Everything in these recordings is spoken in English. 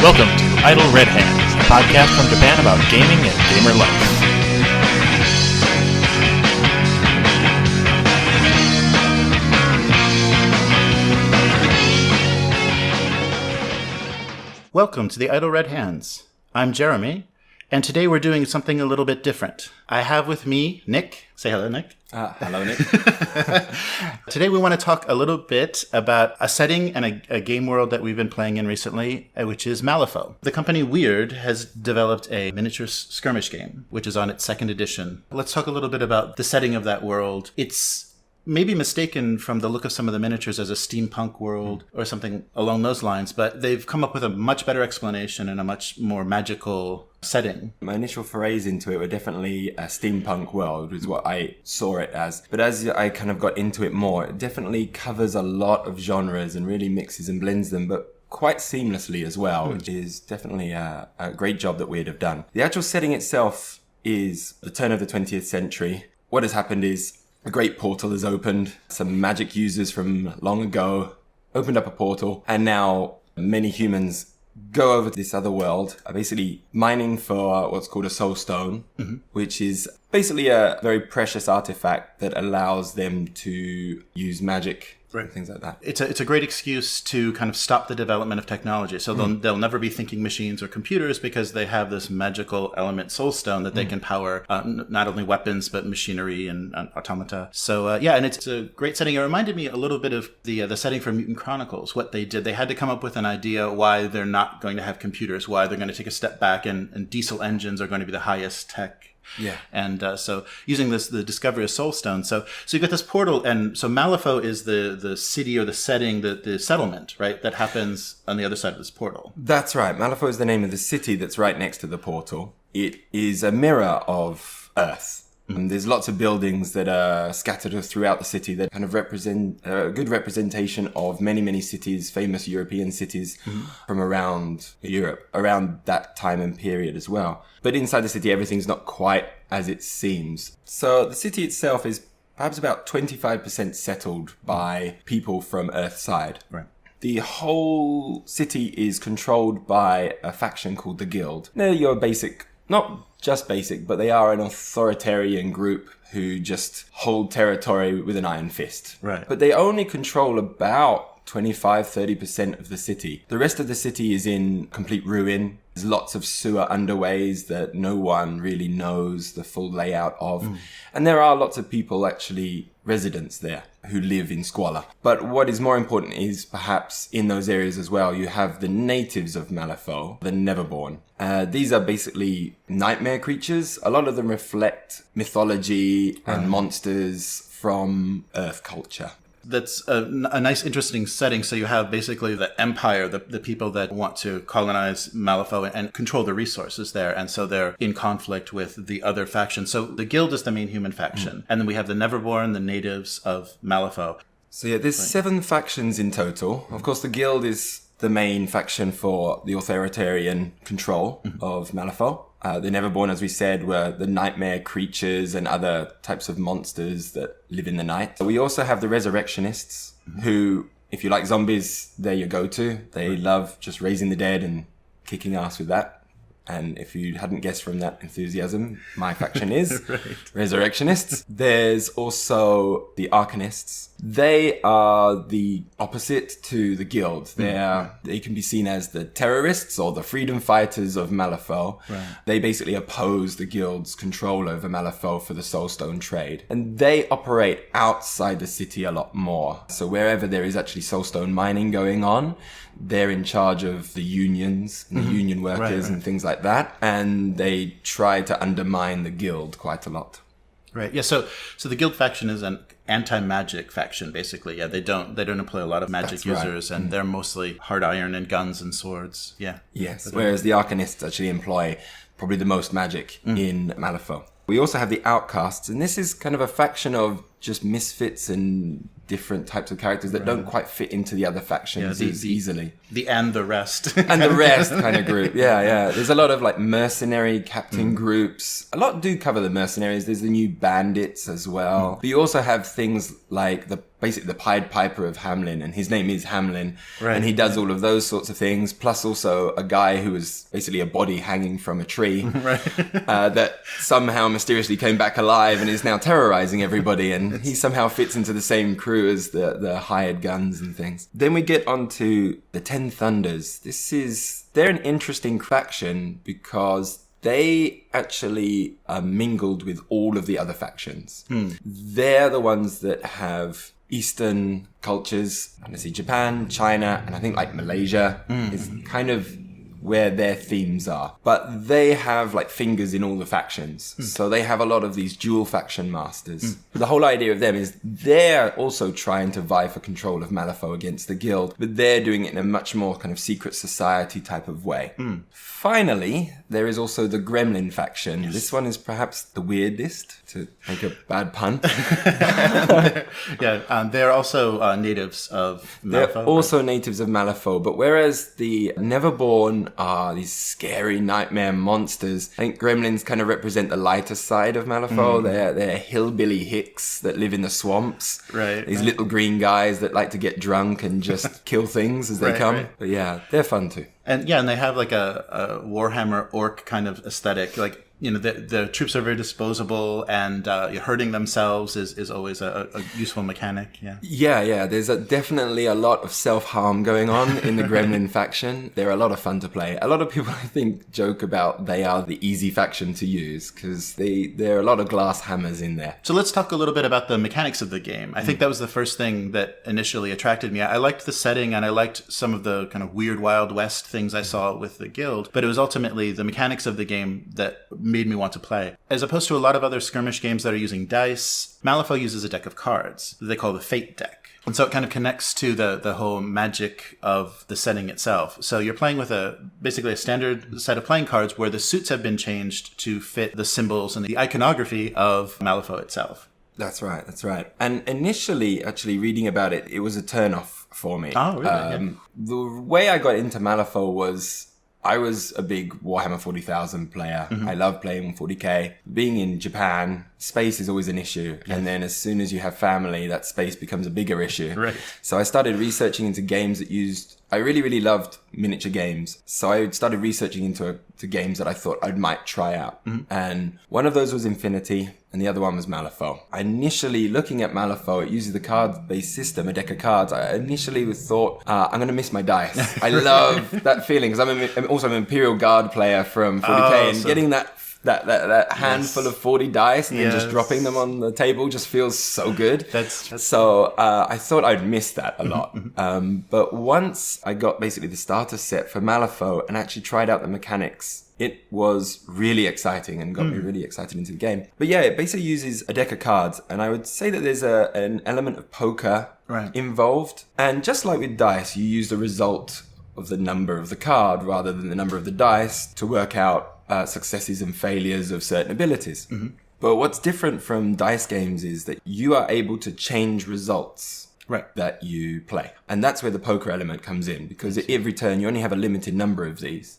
Welcome to Idle Red Hands, a podcast from Japan about gaming and gamer life. Welcome to the Idle Red Hands. I'm Jeremy, and today we're doing something a little bit different. I have with me Nick. Say hello, Nick. Hello, Nick. Today we want to talk a little bit about a setting and a game world that we've been playing in recently, which is Malifaux. The company Weird has developed a miniature skirmish game, which is on its second edition. Let's talk a little bit about the setting of that world. It's maybe mistaken from the look of some of the miniatures as a steampunk world or something along those lines, but they've come up with a much better explanation and a much more magical setting. My initial forays into it were definitely a steampunk world, is what I saw it as. But as I kind of got into it more, it definitely covers a lot of genres and really mixes and blends them, but quite seamlessly as well, which is definitely a great job that Weird have done. The actual setting itself is the turn of the 20th century. What has happened is a great portal has opened. Some magic users from long ago opened up a portal, and now many humans go over to this other world, basically mining for what's called a soul stone, which is basically a very precious artifact that allows them to use magic. Right. Things like that. It's a great excuse to kind of stop the development of technology. So they'll never be thinking machines or computers because they have this magical element soulstone that they can power not only weapons but machinery and automata. So and it's a great setting. It reminded me a little bit of the setting for Mutant Chronicles. What they did, they had to come up with an idea why they're not going to have computers, why they're going to take a step back, and diesel engines are going to be the highest tech. Yeah. And so using the discovery of Soulstone. So you've got this portal, and so Malifaux is the city or the setting, the settlement, right, that happens on the other side of this portal. That's right. Malifaux is the name of the city that's right next to the portal. It is a mirror of Earth. And there's lots of buildings that are scattered throughout the city that kind of represent a good representation of many, many cities, famous European cities from around Europe, around that time and period as well. But inside the city, everything's not quite as it seems. So the city itself is perhaps about 25% settled by people from Earthside. Right. The whole city is controlled by a faction called the Guild. They're your basic, not just basic, but they are an authoritarian group who just hold territory with an iron fist. Right. But they only control about 25-30% of the city. The rest of the city is in complete ruin. There's lots of sewer underways that no one really knows the full layout of. And there are lots of people, actually residents there, who live in squalor. But what is more important is perhaps in those areas as well, you have the natives of Malifaux, the Neverborn. These are basically nightmare creatures. A lot of them reflect mythology and monsters from Earth culture. That's a nice, interesting setting. So you have basically the empire, the people that want to colonize Malifaux and control the resources there. And so they're in conflict with the other faction. So the Guild is the main human faction. And then we have the Neverborn, the natives of Malifaux. So yeah, there's 7 factions in total. Of course, the Guild is the main faction for the authoritarian control of Malifaux. The Neverborn, as we said, were the nightmare creatures and other types of monsters that live in the night. We also have the Resurrectionists, who, if you like zombies, they're your go-to. They love just raising the dead and kicking ass with that. And if you hadn't guessed from that enthusiasm, my faction is Resurrectionists. There's also the Arcanists. They are the opposite to the Guild. They can be seen as the terrorists or the freedom fighters of Malifaux. Right. They basically oppose the Guild's control over Malifaux for the Soulstone trade. And they operate outside the city a lot more. So wherever there is actually Soulstone mining going on, they're in charge of the unions and the union workers and things like that. And they try to undermine the Guild quite a lot. Right. Yeah. So the Guild faction is an anti-magic faction, basically. Yeah. They don't employ a lot of magic users, and they're mostly hard iron and guns and swords. Yeah. Yes. Whereas the Arcanists actually employ probably the most magic in Malifaux. We also have the Outcasts, and this is kind of a faction of just misfits and different types of characters that don't quite fit into the other factions as easily. And the rest. And the rest kind of group. Yeah. There's a lot of like mercenary captain groups. A lot do cover the mercenaries. There's the new bandits as well. But you also have things like the basically the Pied Piper of Hamelin, and his name is Hamelin, Right. and he does all of those sorts of things, plus also a guy who is basically a body hanging from a tree that somehow mysteriously came back alive and is now terrorizing everybody, and he somehow fits into the same crew as the hired guns and things. Then we get onto the Ten Thunders. They're an interesting faction because they actually are mingled with all of the other factions. They're the ones that have Eastern cultures. I see Japan, China, and I think like Malaysia is kind of where their themes are. But they have like fingers in all the factions. So they have a lot of these dual faction masters. The whole idea of them is they're also trying to vie for control of Malifaux against the guild, but they're doing it in a much more kind of secret society type of way. Finally, there is also the Gremlin faction. This one is perhaps the weirdest, to make a bad pun. They're also natives of Malifaux. They're also natives of Malifaux, but whereas the Neverborn are these scary nightmare monsters, I think Gremlins kind of represent the lighter side of Malifaux. They're hillbilly hicks that live in the swamps. Right. These little green guys that like to get drunk and just kill things as they come. Right. But yeah, they're fun too. And they have like a Warhammer orc kind of aesthetic. Like, the troops are very disposable, and hurting themselves is always a useful mechanic. Yeah. There's definitely a lot of self-harm going on in the Gremlin faction. They're a lot of fun to play. A lot of people, I think, joke about they are the easy faction to use because there are a lot of glass hammers in there. So let's talk a little bit about the mechanics of the game. I think that was the first thing that initially attracted me. I liked the setting, and I liked some of the kind of weird Wild West things I saw with the guild, but it was ultimately the mechanics of the game that made me want to play. As opposed to a lot of other skirmish games that are using dice, Malifaux uses a deck of cards that they call the Fate deck. And so it kind of connects to the whole magic of the setting itself. So you're playing with basically a standard set of playing cards where the suits have been changed to fit the symbols and the iconography of Malifaux itself. That's right. And initially, actually reading about it, it was a turn-off for me. Oh, really? The way I got into Malifaux was I was a big Warhammer 40,000 player. I love playing 40k. Being in Japan, space is always an issue. Yes. And then as soon as you have family, that space becomes a bigger issue. Right. So I started researching into games that used... I really loved miniature games. So I started researching into games that I thought I might try out. And one of those was Infinity, and the other one was Malifaux. I initially, looking at Malifaux, it uses the card-based system, a deck of cards. I initially thought, I'm going to miss my dice. I love that feeling, because I'm also an Imperial Guard player from 40k, and getting that handful of 40 dice and then just dropping them on the table just feels so good. So I thought I'd miss that a lot. But once I got basically the starter set for Malifaux and actually tried out the mechanics, it was really exciting and got me really excited into the game. But yeah, it basically uses a deck of cards, and I would say that there's an element of poker involved. And just like with dice, you use the result of the number of the card rather than the number of the dice to work out successes and failures of certain abilities. But what's different from dice games is that you are able to change results that you play. And that's where the poker element comes in, because at every turn you only have a limited number of these.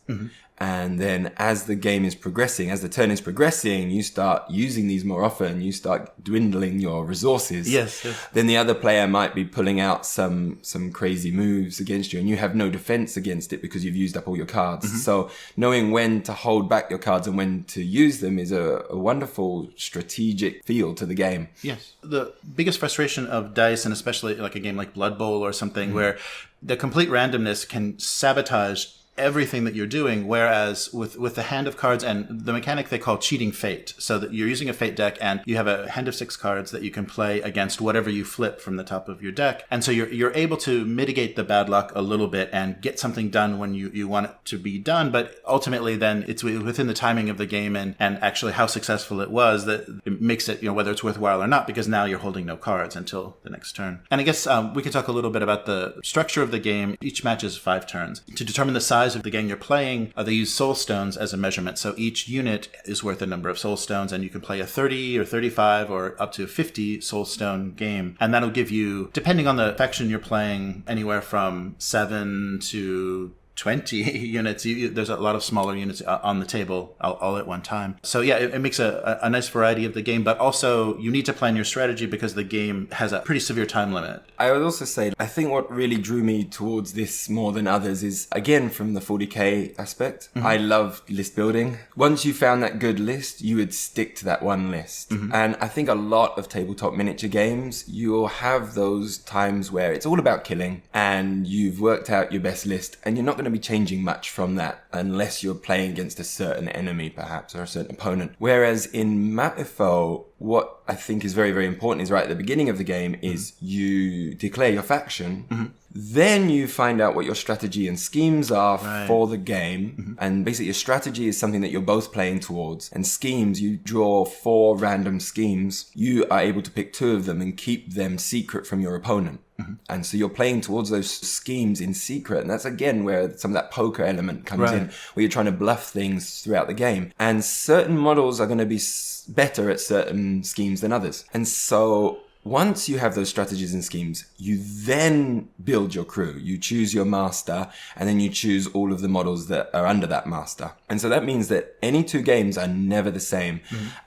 And then as the game is progressing, as the turn is progressing, you start using these more often, you start dwindling your resources. Yes. Then the other player might be pulling out some crazy moves against you, and you have no defense against it because you've used up all your cards. So knowing when to hold back your cards and when to use them is a wonderful strategic feel to the game. Yes. The biggest frustration of dice, and especially like a game like Blood Bowl or something, where the complete randomness can sabotage everything that you're doing, whereas with the hand of cards and the mechanic they call cheating fate, so that you're using a fate deck and you have a hand of 6 cards that you can play against whatever you flip from the top of your deck, and so you're able to mitigate the bad luck a little bit and get something done when you want it to be done, but ultimately then it's within the timing of the game and actually how successful it was that it makes it, whether it's worthwhile or not, because now you're holding no cards until the next turn. And I guess we can talk a little bit about the structure of the game. Each match is 5 turns. To determine the size of the gang you're playing, they use soul stones as a measurement. So each unit is worth a number of soul stones, and you can play a 30 or 35 or up to 50 soul stone game. And that'll give you, depending on the faction you're playing, anywhere from 7 to 20 units. There's a lot of smaller units on the table all at one time. So yeah, it makes a nice variety of the game, but also you need to plan your strategy because the game has a pretty severe time limit. I would also say, I think what really drew me towards this more than others is, again, from the 40k aspect. I love list building. Once you found that good list, you would stick to that one list. And I think a lot of tabletop miniature games, you'll have those times where it's all about killing and you've worked out your best list and you're not going to be changing much from that unless you're playing against a certain enemy perhaps or a certain opponent. Whereas in Malifaux, what I think is very, very important is right at the beginning of the game is you declare your faction. Then you find out what your strategy and schemes are for the game. And basically your strategy is something that you're both playing towards. And schemes, you draw 4 random schemes. You are able to pick 2 of them and keep them secret from your opponent. And so you're playing towards those schemes in secret. And that's again where some of that poker element comes in, where you're trying to bluff things throughout the game. And certain models are going to be better at certain schemes than others. And so once you have those strategies and schemes, you then build your crew. You choose your master, and then you choose all of the models that are under that master. And so that means that any 2 games are never the same.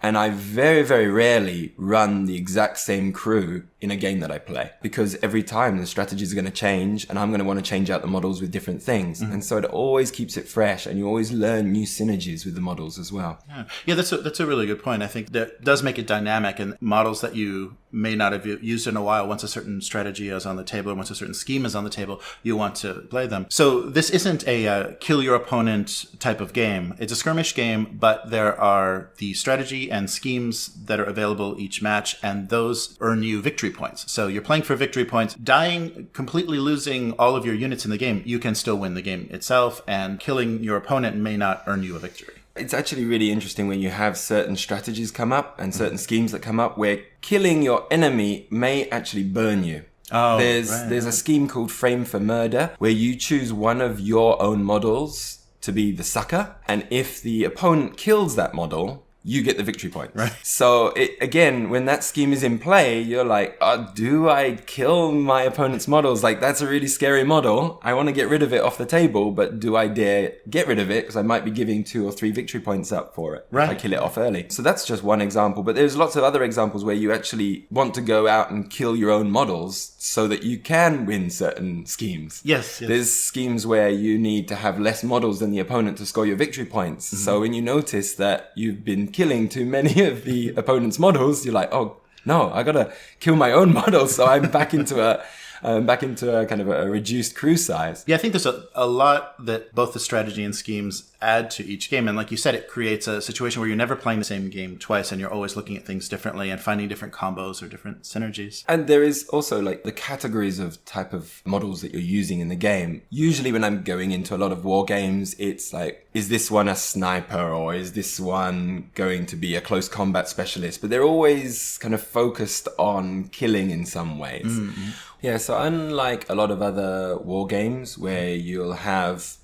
And I very, very rarely run the exact same crew in a game that I play, because every time the strategies are going to change and I'm going to want to change out the models with different things. And so it always keeps it fresh, and you always learn new synergies with the models as well. Yeah, that's a really good point. I think that does make it dynamic, and models that you may not have used in a while, once a certain strategy is on the table or once a certain scheme is on the table, you want to play them. So this isn't a kill your opponent type of game. It's a skirmish game, but there are the strategy and schemes that are available each match, and those earn you victory points. So you're playing for victory points. Dying, completely losing all of your units in the game, you can still win the game itself, and killing your opponent may not earn you a victory. It's actually really interesting when you have certain strategies come up and certain schemes that come up where killing your enemy may actually burn you. There's a scheme called Frame for Murder where you choose one of your own models to be the sucker, and if the opponent kills that model, you get the victory points. So again, when that scheme is in play, you're like, do I kill my opponent's models? Like, that's a really scary model. I want to get rid of it off the table, but do I dare get rid of it? Because I might be giving 2 or 3 victory points up for it if I kill it off early. So that's just one example, but there's lots of other examples where you actually want to go out and kill your own models so that you can win certain schemes. Yes. There's schemes where you need to have less models than the opponent to score your victory points. So when you notice that you've been killing too many of the opponent's models, you're like, oh no, I gotta kill my own models, so I'm back into a kind of a reduced crew size. Yeah, I think there's a lot that both the strategy and schemes add to each game. And like you said, it creates a situation where you're never playing the same game twice, and you're always looking at things differently and finding different combos or different synergies. And there is also like the categories of type of models that you're using in the game. Usually when I'm going into a lot of war games, it's like, is this one a sniper or is this one going to be a close combat specialist? But they're always kind of focused on killing in some ways. Yeah, so unlike a lot of other war games where you'll have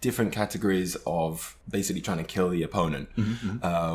different categories of basically trying to kill the opponent,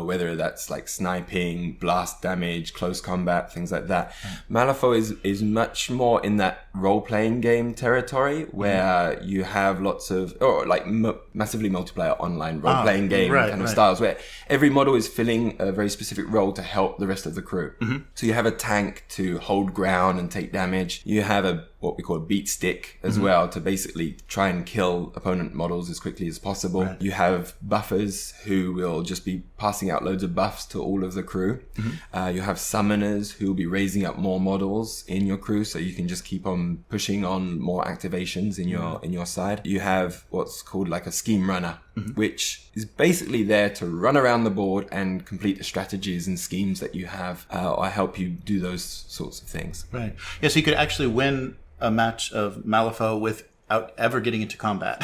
whether that's like sniping, blast damage, close combat, things like that. Malifaux is much more in that role-playing game territory where you have lots of, or like massively multiplayer online role-playing game kind of styles where every model is filling a very specific role to help the rest of the crew. So you have a tank to hold ground and take damage. You have what we call a beat stick as well to basically try and kill opponent models as quickly as possible. You have buffers who will just be passing out loads of buffs to all of the crew. You have summoners who will be raising up more models in your crew, so you can just keep on pushing on more activations in your side. You have what's called like a scheme runner, which is basically there to run around the board and complete the strategies and schemes that you have, or help you do those sorts of things. Right. Yeah, so you could actually win a match of Malifaux without ever getting into combat,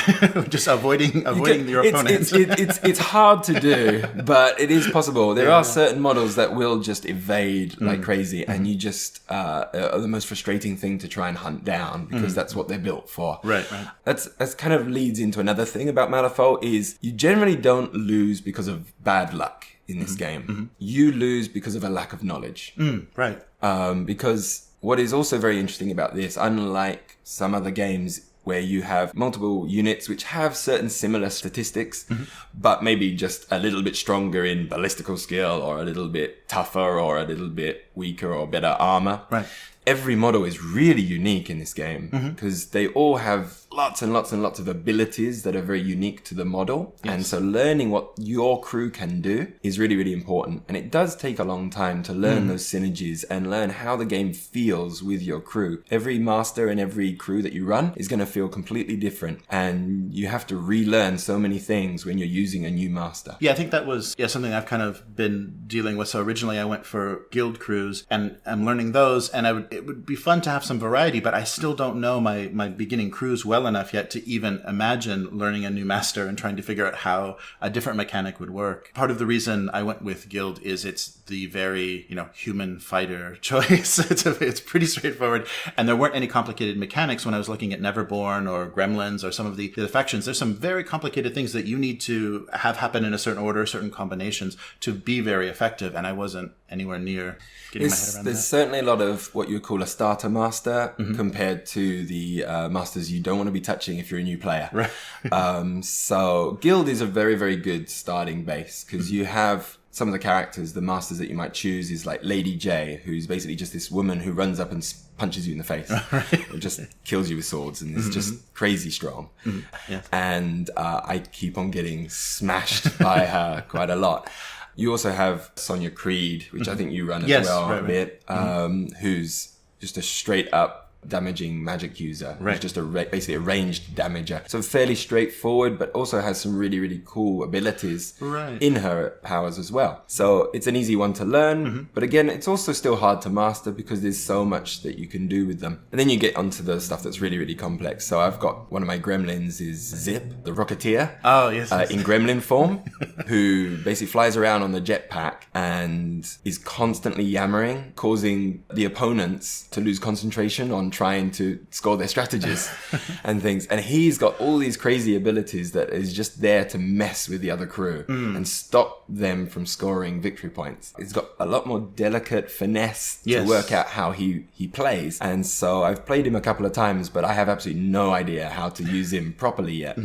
just avoiding your opponent. It's hard to do, but it is possible. There are certain models that will just evade like crazy, and you just are the most frustrating thing to try and hunt down because that's what they're built for. Right. That's kind of leads into another thing about Malifaux is you generally don't lose because of bad luck in this game. You lose because of a lack of knowledge. Right. Because what is also very interesting about this, unlike some other games, where you have multiple units which have certain similar statistics, but maybe just a little bit stronger in ballistical skill, or a little bit tougher, or a little bit weaker or better armor. Right. Every model is really unique in this game because they all have lots and lots and lots of abilities that are very unique to the model. Yes. And so learning what your crew can do is really, really important. And it does take a long time to learn those synergies and learn how the game feels with your crew. Every master and every crew that you run is going to feel completely different. And you have to relearn so many things when you're using a new master. Yeah, I think that was something I've kind of been dealing with. So originally I went for guild crews, and I'm learning those, and it would be fun to have some variety, but I still don't know my beginning crews well enough yet to even imagine learning a new master and trying to figure out how a different mechanic would work. Part of the reason I went with guild is it's the very, human fighter choice. It's pretty straightforward, and there weren't any complicated mechanics when I was looking at Neverborn or Gremlins or some of the factions. There's some very complicated things that you need to have happen in a certain order, certain combinations to be very effective, and I wasn't anywhere near getting my head around There's that. certainly a lot of what you would call a starter master compared to the masters you don't want to be touching if you're a new player. Right. So Guild is a very, very good starting base because you have some of the characters, the masters that you might choose is like Lady J, who's basically just this woman who runs up and punches you in the face. Right. Or just kills you with swords and is just crazy strong. Yes. And I keep on getting smashed by her quite a lot. You also have Sonia Creed, which I think you run as well a bit, who's just a straight up damaging magic user. Right. Who's just basically a ranged damager. So fairly straightforward, but also has some really, really cool abilities in her powers as well. So it's an easy one to learn, but again, it's also still hard to master because there's so much that you can do with them. And then you get onto the stuff that's really, really complex. So I've got one of my gremlins is Zip, the Rocketeer. Oh, yes. In gremlin form, who basically flies around on the jetpack and is constantly yammering, causing the opponents to lose concentration on trying to score their strategies and things. And he's got all these crazy abilities that is just there to mess with the other crew and stop them from scoring victory points. He's got a lot more delicate finesse to work out how he plays. And so I've played him a couple of times, but I have absolutely no idea how to use him properly yet.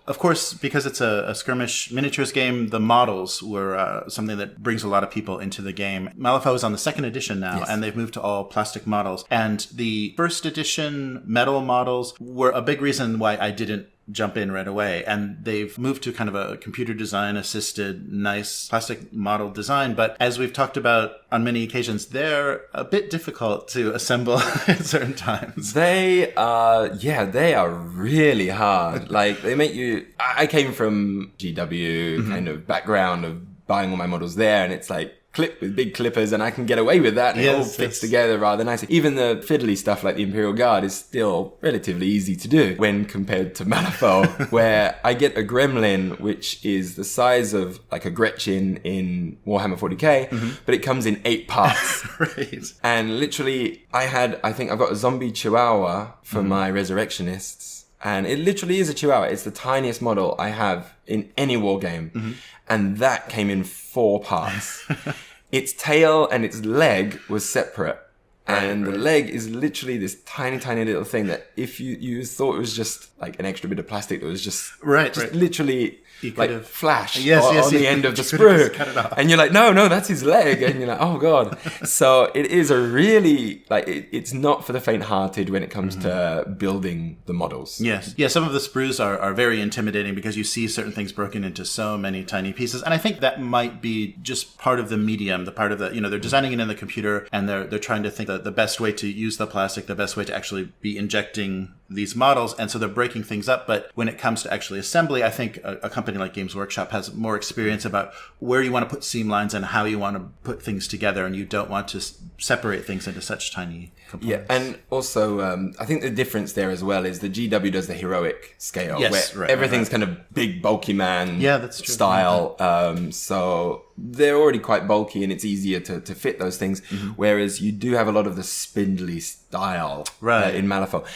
Of course, because it's a skirmish miniatures game, the models were something that brings a lot of people into the game. Malifaux is on the second edition now, and they've moved to all plastic models. And the first edition metal models were a big reason why I didn't jump in right away. And they've moved to kind of a computer design assisted, nice plastic model design. But as we've talked about on many occasions, they're a bit difficult to assemble at certain times. They are really hard. Like they make you, I came from GW kind of background of buying all my models there, and it's like, clip with big clippers and I can get away with that and it all fits together rather nicely. Even the fiddly stuff like the Imperial Guard is still relatively easy to do when compared to Malifaux, where I get a gremlin which is the size of like a Gretchen in Warhammer 40k, but it comes in 8 parts. Right. And literally I think I've got a zombie chihuahua for my resurrectionists. And it literally is a chihuahua. It's the tiniest model I have in any war game. And that came in 4 parts. Its tail and its leg was separate. And the leg is literally this tiny, tiny little thing that if you thought it was just like an extra bit of plastic that was just literally like flash on the end of the sprue. And you're like, no, that's his leg. And you're like, oh God. So it is a really, like, it's not for the faint-hearted when it comes to building the models. Yes. Yeah, some of the sprues are very intimidating because you see certain things broken into so many tiny pieces. And I think that might be just part of the medium, the part of the, they're designing it in the computer and they're trying to think that the best way to use the plastic, the best way to actually be injecting these models, and so they're breaking things up. But when it comes to actually assembly, I think a company like Games Workshop has more experience about where you want to put seam lines and how you want to put things together, and you don't want to separate things into such tiny components. Yeah, and also I think the difference there as well is the GW does the heroic scale, where everything's kind of big, bulky man that's true. Style. So they're already quite bulky and it's easier to fit those things, whereas you do have a lot of the spindly style in Malifaux.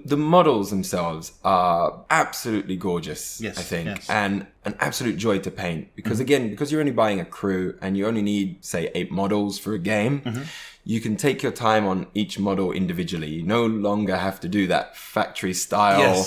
The models themselves are absolutely gorgeous, I think, and an absolute joy to paint because again, because you're only buying a crew and you only need, say, 8 models for a game, you can take your time on each model individually. You no longer have to do that factory style,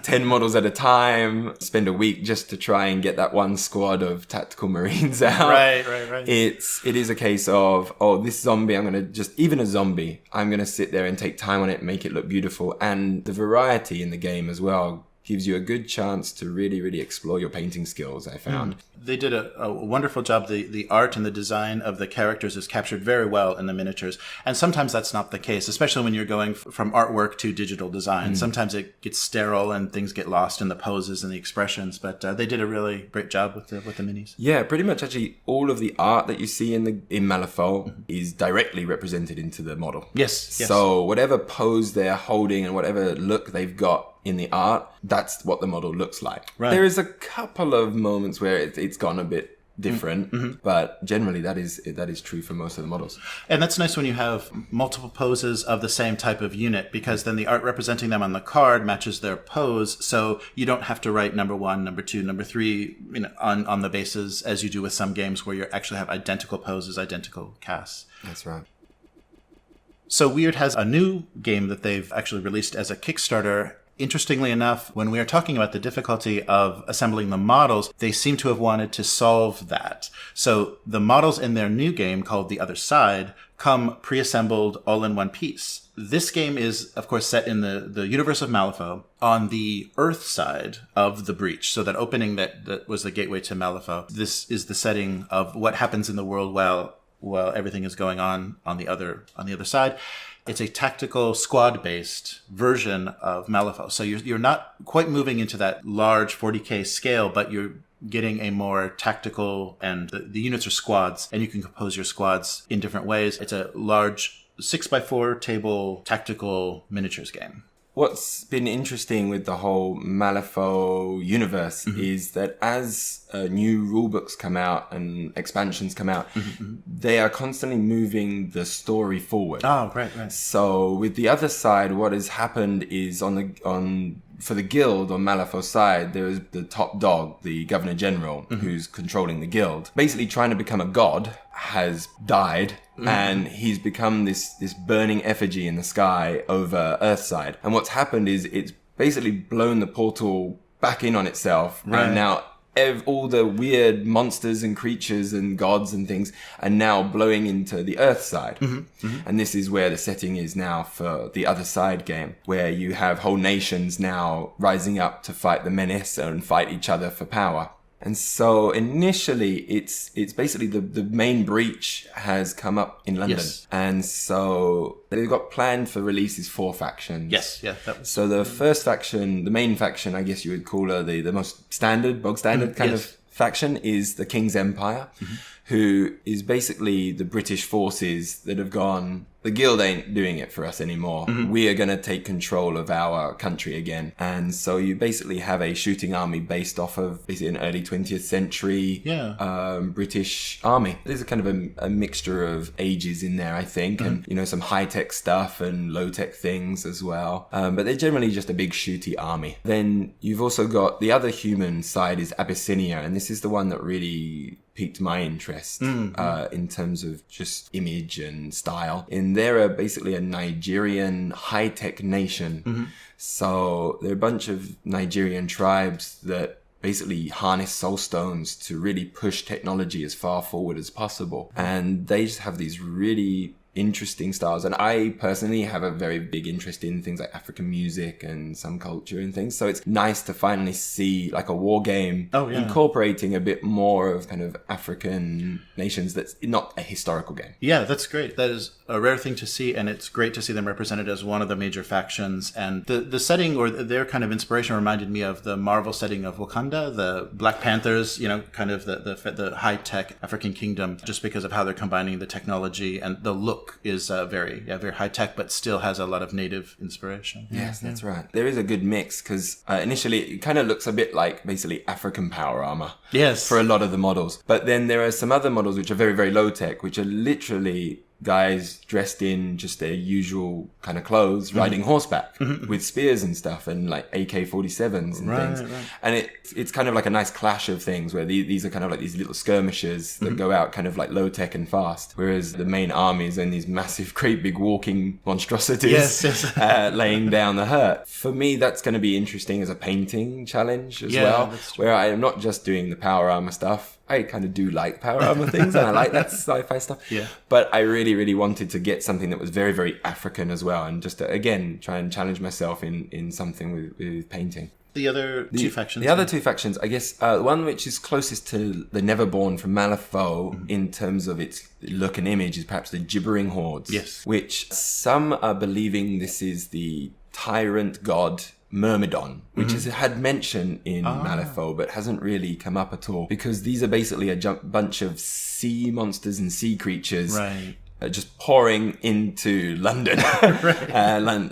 10 models at a time, spend a week just to try and get that one squad of tactical Marines out. Right. It is a case of, this zombie, I'm going to just, even a zombie, I'm going to sit there and take time on it, make it look beautiful. And the variety in the game as well gives you a good chance to really, really explore your painting skills, I found. They did a wonderful job. The art and the design of the characters is captured very well in the miniatures. And sometimes that's not the case, especially when you're going from artwork to digital design. Sometimes it gets sterile and things get lost in the poses and the expressions. But they did a really great job with the minis. Yeah, pretty much actually all of the art that you see in Malifaux is directly represented into the model. Yes. So whatever pose they're holding and whatever look they've got in the art, that's what the model looks like. Right. There is a couple of moments where it's gone a bit different, but generally that is true for most of the models. And that's nice when you have multiple poses of the same type of unit, because then the art representing them on the card matches their pose, so you don't have to write number 1, number 2, number 3 on the bases as you do with some games where you actually have identical poses, identical casts. That's right. So Weird has a new game that they've actually released as a Kickstarter. Interestingly enough, when we are talking about the difficulty of assembling the models, they seem to have wanted to solve that. So the models in their new game called The Other Side come pre-assembled all in one piece. This game is, of course, set in the universe of Malifaux on the Earth side of the breach. So that opening that was the gateway to Malifaux. This is the setting of what happens in the world while everything is going on the other side. It's a tactical squad-based version of Malifaux. So you're not quite moving into that large 40K scale, but you're getting a more tactical, and the units are squads, and you can compose your squads in different ways. It's a large 6x4 table tactical miniatures game. What's been interesting with the whole Malifaux universe is that as new rulebooks come out and expansions come out, they are constantly moving the story forward. Oh, right. So with The Other Side, what has happened is for the guild on Malifaux side, there is the top dog, the Governor General, who's controlling the guild. Basically trying to become a god, has died, and he's become this burning effigy in the sky over Earthside. And what's happened is it's basically blown the portal back in on itself. Right. And now all the weird monsters and creatures and gods and things are now blowing into the Earth side. And this is where the setting is now for the Other Side game, where you have whole nations now rising up to fight the menace and fight each other for power. And so initially it's basically the main breach has come up in London. Yes. And so they've got planned for releases 4 factions. Yes, yeah. So the first faction, the main faction, I guess you would call her the most bog standard kind of faction, is the King's Empire, who is basically the British forces that have gone, the guild ain't doing it for us anymore. We are going to take control of our country again. And so you basically have a shooting army based off of basically an early 20th century British army. There's a kind of a mixture of ages in there, I think, and some high-tech stuff and low-tech things as well. But they're generally just a big shooty army. Then you've also got the other human side is Abyssinia, and this is the one that really piqued my interest in terms of just image and style. And they're basically a Nigerian high-tech nation. So they're a bunch of Nigerian tribes that basically harness soul stones to really push technology as far forward as possible. And they just have these really interesting styles. And I personally have a very big interest in things like African music and some culture and things. So it's nice to finally see like a war game incorporating a bit more of kind of African nations that's not a historical game. Yeah, that's great. That is a rare thing to see, and it's great to see them represented as one of the major factions. And the setting or their kind of inspiration reminded me of the Marvel setting of Wakanda, the Black Panthers, kind of the high-tech African kingdom, just because of how they're combining the technology, and the look is very high-tech, but still has a lot of native inspiration. Yes, that's right. There is a good mix, because initially it kind of looks a bit like basically African power armor. Yes. For a lot of the models. But then there are some other models which are very, very low-tech, which are literally guys dressed in just their usual kind of clothes, riding horseback with spears and stuff, and like AK-47s and things. Right. And it's kind of like a nice clash of things where these are kind of like these little skirmishers that go out kind of like low tech and fast, whereas the main army is in these massive, great big walking monstrosities laying down the hurt. For me, that's going to be interesting as a painting challenge as well, where I am not just doing the power armor stuff. I kind of do like power armor things, and I like that sci-fi stuff. Yeah. But I really, really wanted to get something that was very, very African as well, and just to, again, try and challenge myself in something with painting. The other two factions. The other two factions, I guess, the one which is closest to the Neverborn from Malifaux in terms of its look and image is perhaps the Gibbering Hordes. Yes. Which some are believing this is the tyrant god Myrmidon, which has had mention in Malifaux, but hasn't really come up at all, because these are basically a bunch of sea monsters and sea creatures. Right. Just pouring into London,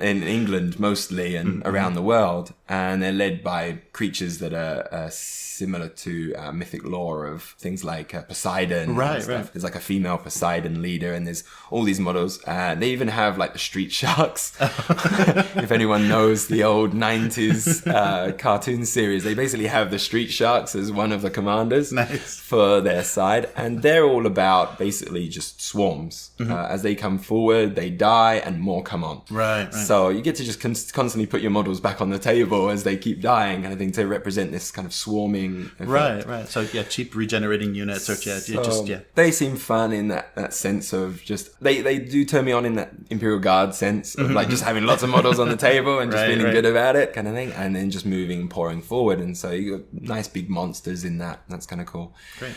in England mostly, and around the world. And they're led by creatures that are similar to mythic lore of things like Poseidon. Right. There's like a female Poseidon leader, and there's all these models. They even have like the street sharks. If anyone knows the old 90s cartoon series, they basically have the street sharks as one of the commanders for their side. And they're all about basically just swarms. As they come forward, they die, and more come on. Right. So you get to just constantly put your models back on the table as they keep dying, kind of thing, to represent this kind of swarming effect. Right. So cheap regenerating units, or they seem fun in that sense of just they do turn me on in that Imperial Guard sense of like just having lots of models on the table and just feeling good about it, kind of thing, and then just moving and pouring forward. And so you got nice big monsters in that. That's kind of cool. Great.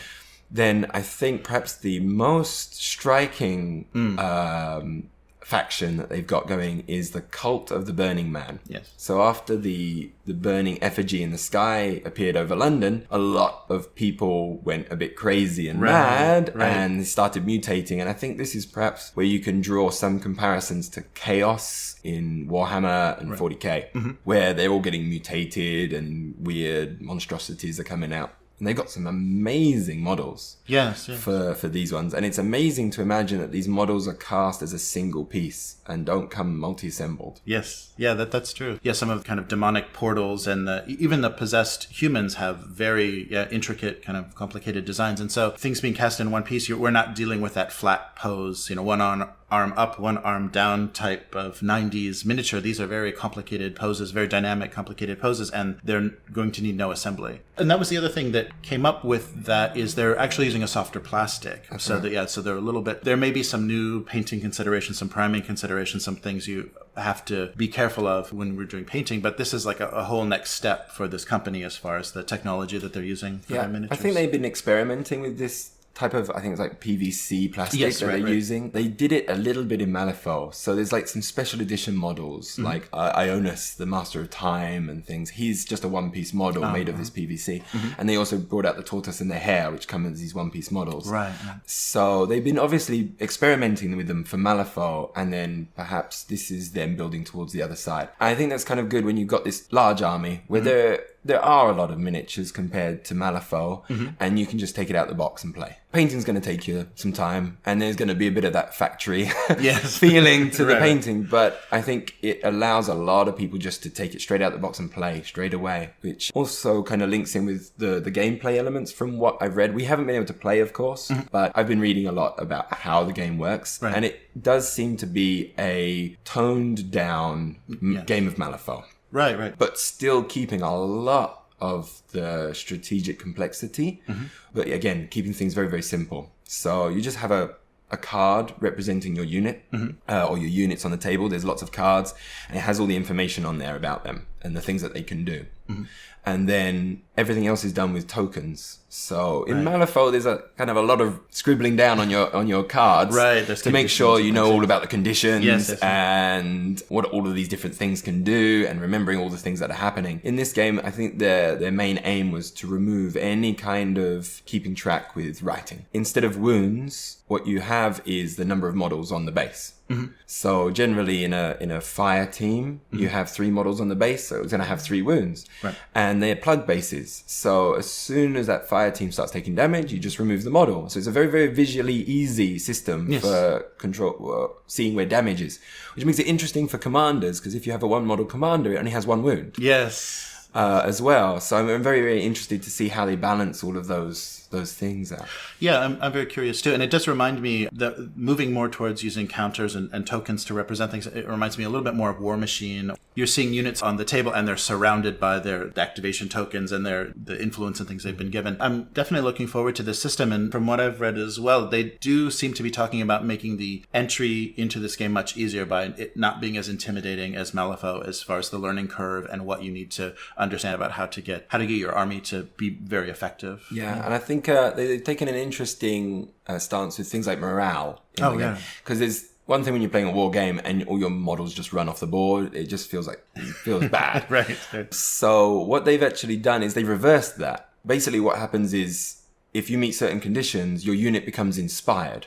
Then I think perhaps the most striking faction that they've got going is the Cult of the Burning Man. Yes. So after the burning effigy in the sky appeared over London, a lot of people went a bit crazy and mad and started mutating. And I think this is perhaps where you can draw some comparisons to Chaos in Warhammer and 40k, where they're all getting mutated and weird monstrosities are coming out. And they've got some amazing models for these ones. And it's amazing to imagine that these models are cast as a single piece and don't come multi-assembled. Yes. Yeah, that's true. Yeah, some of the kind of demonic portals and even the possessed humans have very intricate, kind of complicated designs. And so things being cast in one piece, we're not dealing with that flat pose, one arm up, one arm down type of 90s miniature. These are very complicated poses, very dynamic, complicated poses, and they're going to need no assembly. And that was the other thing that came up with that, is they're actually using a softer plastic. So they're a little bit, there may be some new painting considerations, some priming considerations, some things you have to be careful of when we're doing painting, but this is like a whole next step for this company as far as the technology that they're using for their miniatures. I think they've been experimenting with this type of, I think it's like PVC plastic they're using. They did it a little bit in Malifaux. So there's like some special edition models, like Ionis, the Master of Time and things. He's just a one-piece model made of this PVC. And they also brought out the tortoise and the hare, which come as these one-piece models. Right. So they've been obviously experimenting with them for Malifaux, and then perhaps this is them building towards the other side. I think that's kind of good when you've got this large army where there are a lot of miniatures compared to Malifaux, and you can just take it out the box and play. Painting's going to take you some time, and there's going to be a bit of that factory feeling to the painting, but I think it allows a lot of people just to take it straight out the box and play straight away, which also kind of links in with the gameplay elements from what I've read. We haven't been able to play, of course, but I've been reading a lot about how the game works, and it does seem to be a toned down game of Malifaux. Right. But still keeping a lot of the strategic complexity. But again, keeping things very, very simple. So you just have a card representing your unit or your units on the table. There's lots of cards, and it has all the information on there about them and the things that they can do. And then everything else is done with tokens. So in Malifaux, there's a kind of a lot of scribbling down on your cards to make sure you know all about the conditions and what all of these different things can do, and remembering all the things that are happening. In this game, I think their main aim was to remove any kind of keeping track with writing. Instead of wounds, what you have is the number of models on the base. So generally in a fire team, you have 3 models on the base, so it's going to have 3 wounds. Right. And they're plug bases. So as soon as that fire team starts taking damage, you just remove the model. So it's a very, very visually easy system for control, seeing where damage is, which makes it interesting for commanders, because if you have a 1 model commander, it only has 1 wound. Yes. As well. So I'm very, very interested to see how they balance all of those things out. Yeah, I'm very curious too. And it does remind me that moving more towards using counters and tokens to represent things, it reminds me a little bit more of War Machine. You're seeing units on the table and they're surrounded by their activation tokens and the influence and things they've been given. I'm definitely looking forward to this system. And from what I've read as well, they do seem to be talking about making the entry into this game much easier by it not being as intimidating as Malifaux as far as the learning curve and what you need to understand about how to get your army to be very effective. Yeah, and I think they've taken an interesting stance with things like morale. Because there's one thing when you're playing a war game and all your models just run off the board, it just feels bad. Right. So what they've actually done is they've reversed that. Basically what happens is if you meet certain conditions, your unit becomes inspired.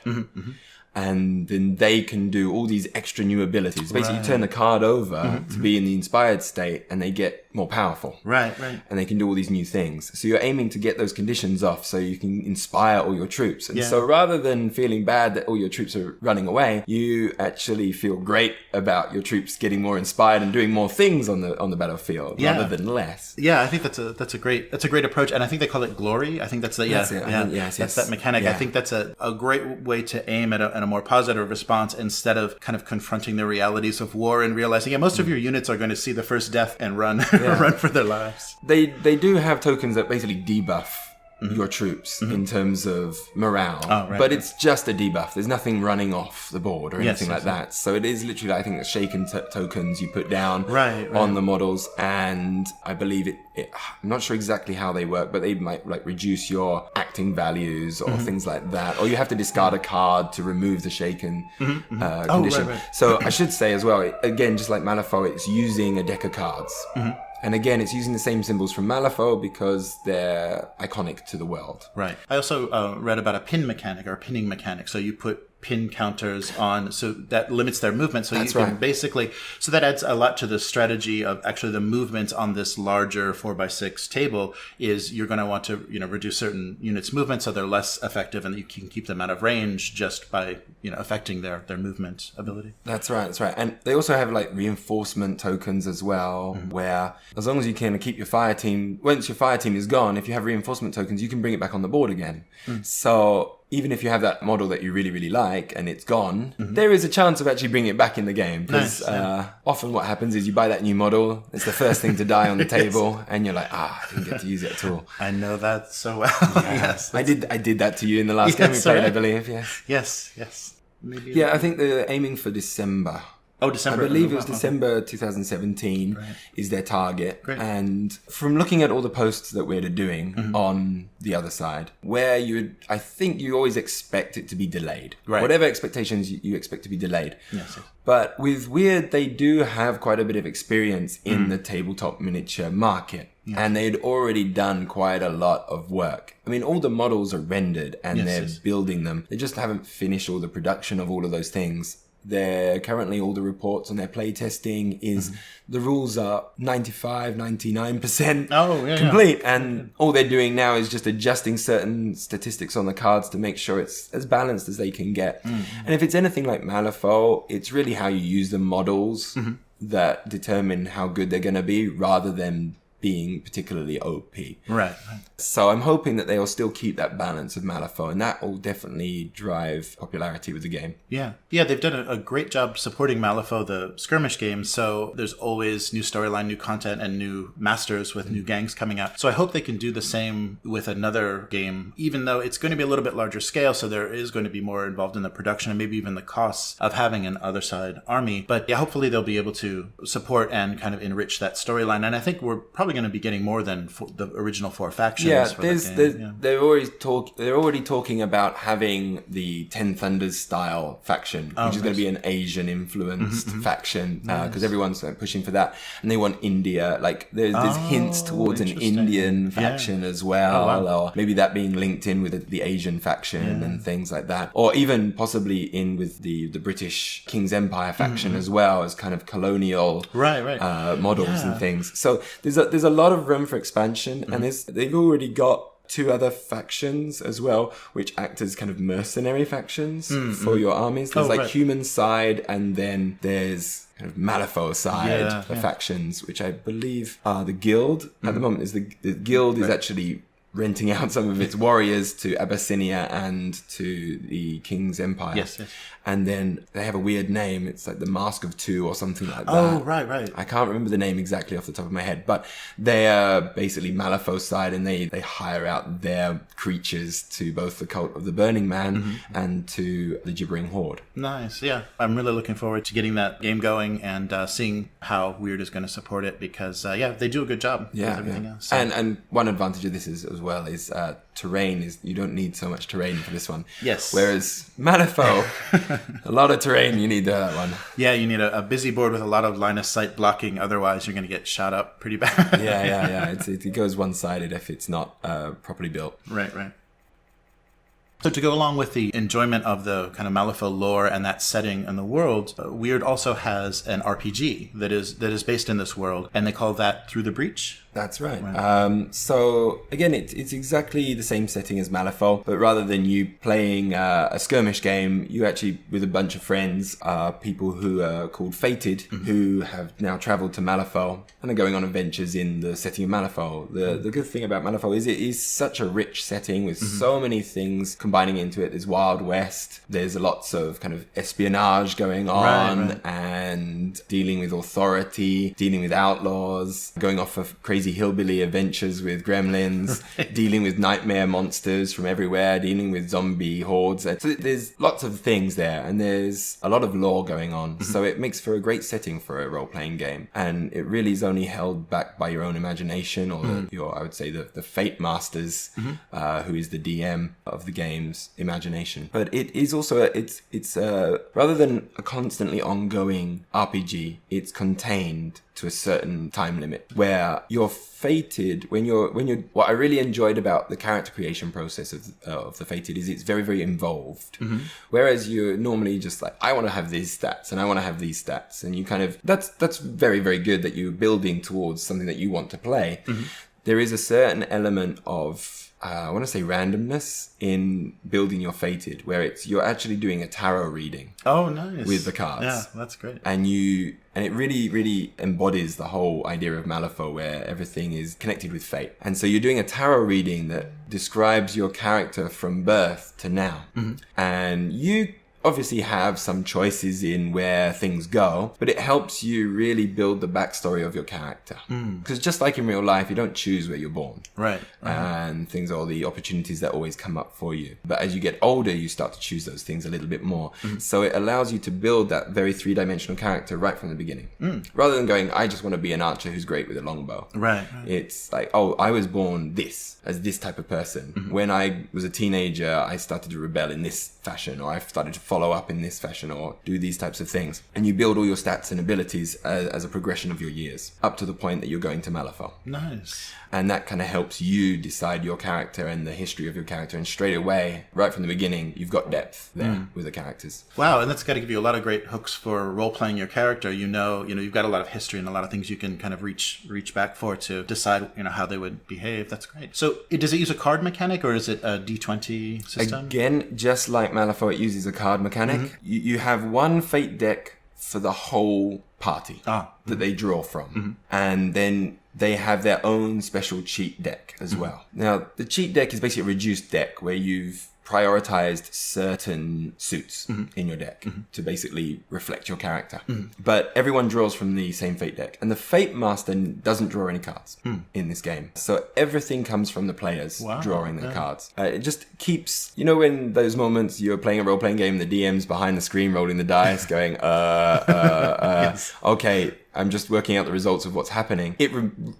And then they can do all these extra new abilities. Basically, you turn the card over to be in the inspired state, and they get more powerful. Right. And they can do all these new things. So you're aiming to get those conditions off so you can inspire all your troops. And so rather than feeling bad that all your troops are running away, you actually feel great about your troops getting more inspired and doing more things on the battlefield rather than less. Yeah, I think that's a great approach, and I think they call it glory. I think that's Yes, that's that mechanic. Yeah. I think that's a great way to aim at a more positive response instead of kind of confronting the realities of war and realizing most of your units are going to see the first death and run for their lives. They do have tokens that basically debuff your troops in terms of morale. But it's just a debuff. There's nothing running off the board or anything like that. So it is literally, I think, shaken tokens you put down on the models. And I believe I'm not sure exactly how they work, but they might like reduce your acting values or things like that. Or you have to discard a card to remove the shaken condition. So I should say as well, again, just like Malifaux, it's using a deck of cards. And again, it's using the same symbols from Malifaux because they're iconic to the world. Right. I also read about a pin mechanic or a pinning mechanic. So you put pin counters on, so that limits their movement. So you can basically, so that adds a lot to the strategy of actually the movement on this larger 4x6 table is you're going to want to, reduce certain units' movement so they're less effective and you can keep them out of range just by, affecting their movement ability. That's right. And they also have like reinforcement tokens as well, where as long as you can keep your fire team, once your fire team is gone, if you have reinforcement tokens, you can bring it back on the board again. So even if you have that model that you really, really like and it's gone, there is a chance of actually bringing it back in the game. Because often what happens is you buy that new model, it's the first thing to die on the table, and you're like, I didn't get to use it at all. I know that so well. Yes. I did that to you in the last game we played, I believe. Yes. Maybe I think they're aiming for December. Oh, December. I believe it was December 2017 is their target. Great. And from looking at all the posts that we're doing on the other side, where I think you always expect it to be delayed. Right. Whatever expectations you expect to be delayed. Yes. But with Weird, they do have quite a bit of experience in the tabletop miniature market. Yes. And they'd already done quite a lot of work. I mean, all the models are rendered and they're building them. They just haven't finished all the production of all of those things. They're currently, all the reports on their playtesting is the rules are 99% complete. And all they're doing now is just adjusting certain statistics on the cards to make sure it's as balanced as they can get. And if it's anything like Malifaux, it's really how you use the models that determine how good they're going to be rather than being particularly OP. Right. So I'm hoping that they will still keep that balance of Malifaux, and that will definitely drive popularity with the game. Yeah, they've done a great job supporting Malifaux, the skirmish game, so there's always new storyline, new content, and new masters with new gangs coming out. So I hope they can do the same with another game, even though it's going to be a little bit larger scale, so there is going to be more involved in the production and maybe even the costs of having an other side army. But hopefully they'll be able to support and kind of enrich that storyline, and I think we're probably going to be getting more than the original 4 factions. Yeah, for that game. they're already talking about having the Ten Thunders style faction, which is going to be an Asian influenced faction, because everyone's pushing for that, and they want India. Like there's hints towards an Indian faction as well, or maybe that being linked in with the Asian faction and things like that, or even possibly in with the British King's Empire faction as well, as kind of colonial models and things. So there's a lot of room for expansion, and they've already got 2 other factions as well, which act as kind of mercenary factions for your armies. There's human side, and then there's kind of Malifaux side factions, which I believe are the guild. At the moment, the guild is actually renting out some of its warriors to Abyssinia and to the King's Empire. Yes. And then they have a weird name. It's like the Mask of Two or something like that. Oh, right. I can't remember the name exactly off the top of my head, but they are basically Malifaux's side, and they hire out their creatures to both the Cult of the Burning Man and to the Gibbering Horde. Nice, yeah. I'm really looking forward to getting that game going and seeing how Weird is going to support it, because, they do a good job with everything else. So. And one advantage of this is as well is terrain is you don't need so much terrain for this one. Yes. Whereas Malifaux, a lot of terrain you need that one. Yeah, you need a busy board with a lot of line of sight blocking. Otherwise, you're going to get shot up pretty bad. Yeah. It goes one-sided if it's not properly built. Right. So to go along with the enjoyment of the kind of Malifaux lore and that setting in the world, Weird also has an RPG that is based in this world, and they call that Through the Breach. That's right. So again, it's exactly the same setting as Malifaux, but rather than you playing a skirmish game, you actually, with a bunch of friends, are people who are called Fated, who have now traveled to Malifaux and are going on adventures in the setting of Malifaux. The good thing about Malifaux is it is such a rich setting with so many things combining into it. There's Wild West, there's lots of kind of espionage going on, and dealing with authority, dealing with outlaws, going off of crazy hillbilly adventures with gremlins, dealing with nightmare monsters from everywhere, dealing with zombie hordes. So there's lots of things there, and there's a lot of lore going on. So it makes for a great setting for a role-playing game, and it really is only held back by your own imagination, or I would say the Fate Masters, who is the DM of the game's imagination. But it is also it's rather than a constantly ongoing RPG, it's contained to a certain time limit where you're fated when you're what I really enjoyed about the character creation process of the Fated is it's very, very involved. Whereas you're normally just like, I want to have these stats and I want to have these stats, and you kind of that's very, very good that you're building towards something that you want to play. There is a certain element of I want to say randomness in building your Fated, where you're actually doing a tarot reading. Oh, nice. With the cards. Yeah, that's great. And it really, really embodies the whole idea of Malifaux, where everything is connected with fate. And so you're doing a tarot reading that describes your character from birth to now. And you obviously have some choices in where things go, but it helps you really build the backstory of your character. Because just like in real life, you don't choose where you're born. Right. And things are the opportunities that always come up for you. But as you get older, you start to choose those things a little bit more. So it allows you to build that very three-dimensional character right from the beginning. Rather than going, I just want to be an archer who's great with a longbow. Right. It's like, oh, I was born as this type of person. When I was a teenager, I started to rebel in this fashion, or I started to follow up in this fashion, or do these types of things. And you build all your stats and abilities as a progression of your years, up to the point that you're going to Malifaux. Nice. And that kind of helps you decide your character and the history of your character. And straight away, right from the beginning, you've got depth there with the characters. Wow, and that's got to give you a lot of great hooks for role-playing your character. You know, you've got a lot of history and a lot of things you can kind of reach back for to decide, how they would behave. That's great. So does it use a card mechanic, or is it a D20 system? Again, just like Malifaux, it uses a card mechanic. You have one fate deck for the whole party that they draw from. And then they have their own special cheat deck as well. Now, the cheat deck is basically a reduced deck where you've prioritized certain suits in your deck to basically reflect your character. But everyone draws from the same fate deck. And the Fate Master doesn't draw any cards in this game. So everything comes from the players drawing their cards. It just keeps, when those moments you're playing a role-playing game, the DM's behind the screen rolling the dice going, yes. Okay, I'm just working out the results of what's happening, it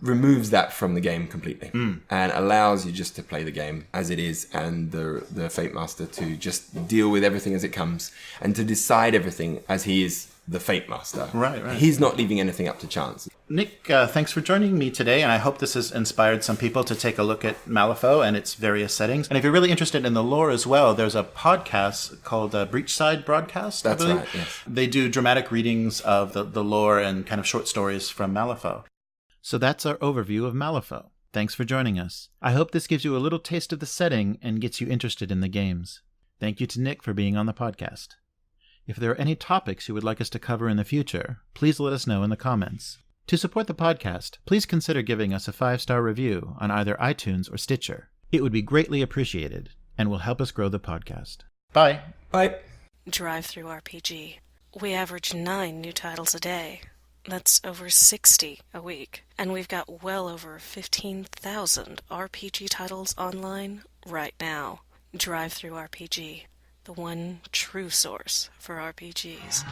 removes that from the game completely and allows you just to play the game as it is, and the Fate Master to just deal with everything as it comes and to decide everything as he is the Fate Master. Right. He's not leaving anything up to chance. Nick, thanks for joining me today, and I hope this has inspired some people to take a look at Malifaux and its various settings. And if you're really interested in the lore as well, there's a podcast called Breachside Broadcast, That's I believe. right, yes. They do dramatic readings of the lore and kind of short stories from Malifaux. So that's our overview of Malifaux. Thanks for joining us. I hope this gives you a little taste of the setting and gets you interested in the games. Thank you to Nick for being on the podcast. If there are any topics you would like us to cover in the future, please let us know in the comments. To support the podcast, please consider giving us a 5-star review on either iTunes or Stitcher. It would be greatly appreciated and will help us grow the podcast. Bye. Bye. Drive-through RPG. We average 9 new titles a day. That's over 60 a week. And we've got well over 15,000 RPG titles online right now. Drive-through RPG. The one true source for RPGs.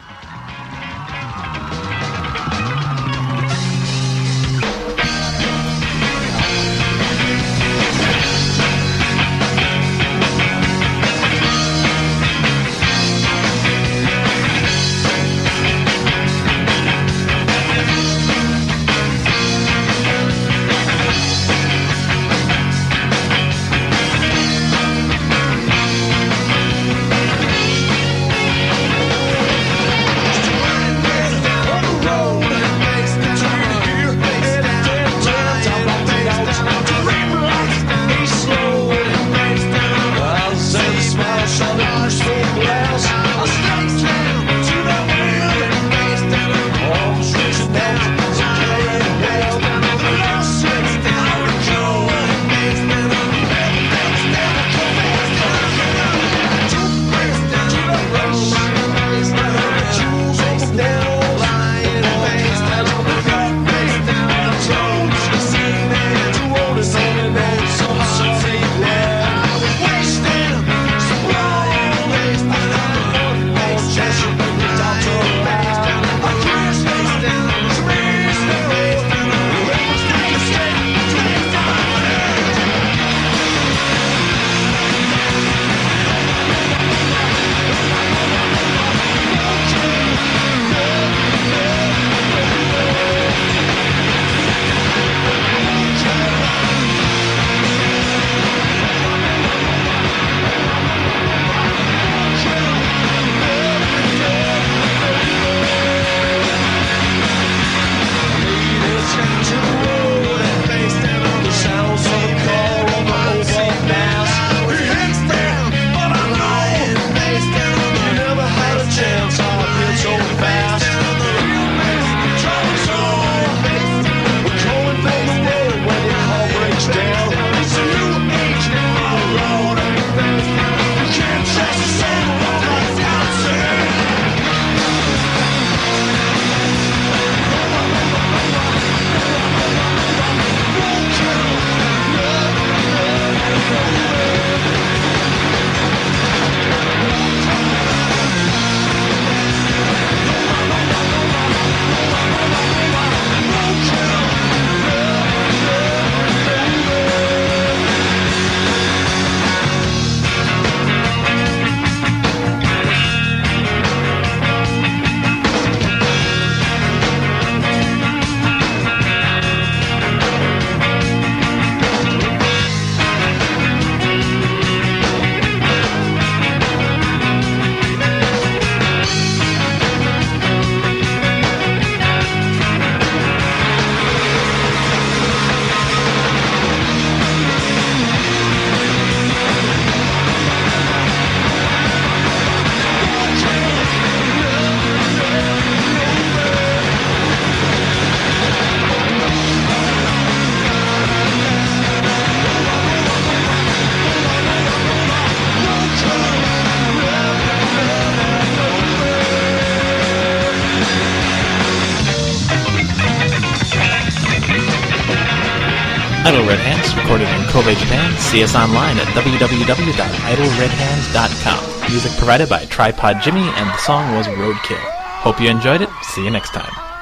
Idle Red Hands, recorded in Kobe, Japan. See us online at www.idleredhands.com. Music provided by Tripod Jimmy, and the song was Roadkill. Hope you enjoyed it. See you next time.